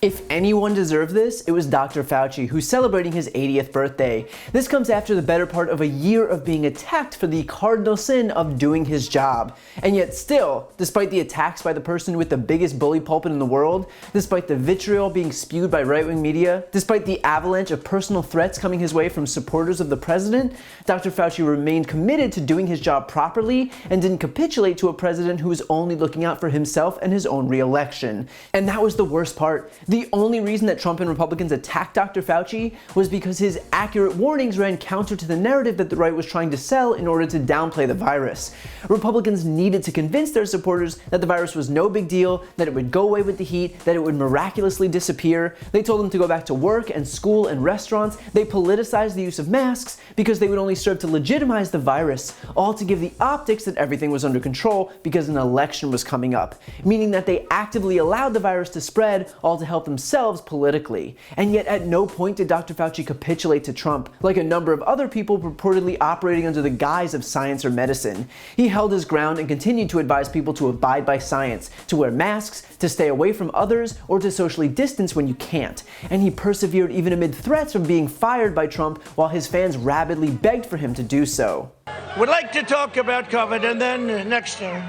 If anyone deserved this, it was Dr. Fauci, who's celebrating his 80th birthday. This comes after the better part of a year of being attacked for the cardinal sin of doing his job. And yet still, despite the attacks by the person with the biggest bully pulpit in the world, despite the vitriol being spewed by right-wing media, despite the avalanche of personal threats coming his way from supporters of the president, Dr. Fauci remained committed to doing his job properly and didn't capitulate to a president who was only looking out for himself and his own re-election. And that was the worst part. The only reason that Trump and Republicans attacked Dr. Fauci was because his accurate warnings ran counter to the narrative that the right was trying to sell in order to downplay the virus. Republicans needed to convince their supporters that the virus was no big deal, that it would go away with the heat, that it would miraculously disappear. They told them to go back to work and school and restaurants. They politicized the use of masks because they would only serve to legitimize the virus, all to give the optics that everything was under control because an election was coming up, meaning that they actively allowed the virus to spread, all to help themselves politically. And yet at no point did Dr. Fauci capitulate to Trump, like a number of other people purportedly operating under the guise of science or medicine. He held his ground and continued to advise people to abide by science, to wear masks, to stay away from others, or to socially distance when you can't. And he persevered even amid threats from being fired by Trump while his fans rabidly begged for him to do so. Would like to talk about COVID, and then next year,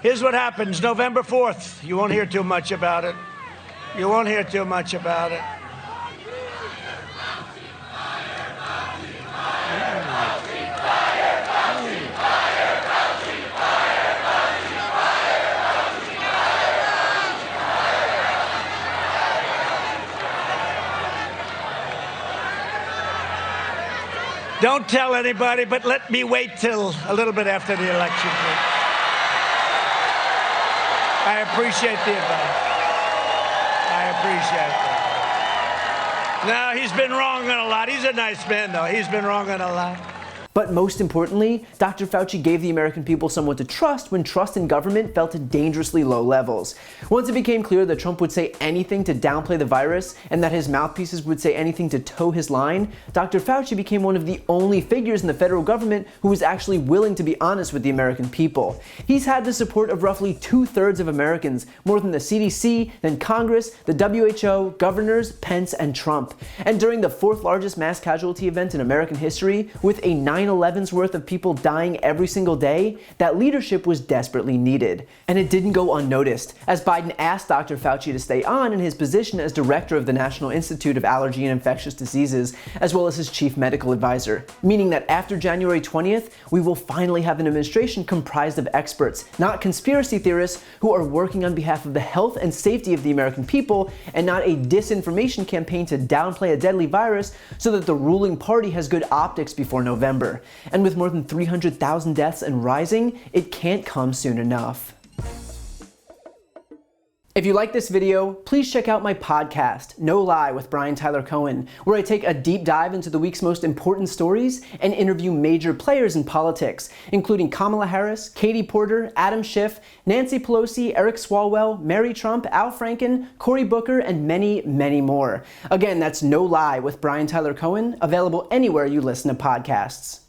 here's what happens November 4th. You won't hear too much about it. You won't hear too much about it. Don't tell anybody, but let me wait till a little bit after the election, please. I appreciate the advice. I appreciate that. No, he's been wrong on a lot. He's a nice man, though. He's been wrong on a lot. But most importantly, Dr. Fauci gave the American people someone to trust when trust in government fell to dangerously low levels. Once it became clear that Trump would say anything to downplay the virus and that his mouthpieces would say anything to toe his line, Dr. Fauci became one of the only figures in the federal government who was actually willing to be honest with the American people. He's had the support of roughly 2/3 of Americans, more than the CDC, than Congress, the WHO, governors, Pence, and Trump. And during the 4th largest mass casualty event in American history, with a 9 9/11's worth of people dying every single day, that leadership was desperately needed. And it didn't go unnoticed, as Biden asked Dr. Fauci to stay on in his position as director of the National Institute of Allergy and Infectious Diseases, as well as his chief medical advisor, meaning that after January 20th, we will finally have an administration comprised of experts, not conspiracy theorists, who are working on behalf of the health and safety of the American people, and not a disinformation campaign to downplay a deadly virus so that the ruling party has good optics before November. And with more than 300,000 deaths and rising, it can't come soon enough. If you like this video, please check out my podcast, No Lie with Brian Tyler Cohen, where I take a deep dive into the week's most important stories and interview major players in politics, including Kamala Harris, Katie Porter, Adam Schiff, Nancy Pelosi, Eric Swalwell, Mary Trump, Al Franken, Cory Booker, and many, many more. Again, that's No Lie with Brian Tyler Cohen, available anywhere you listen to podcasts.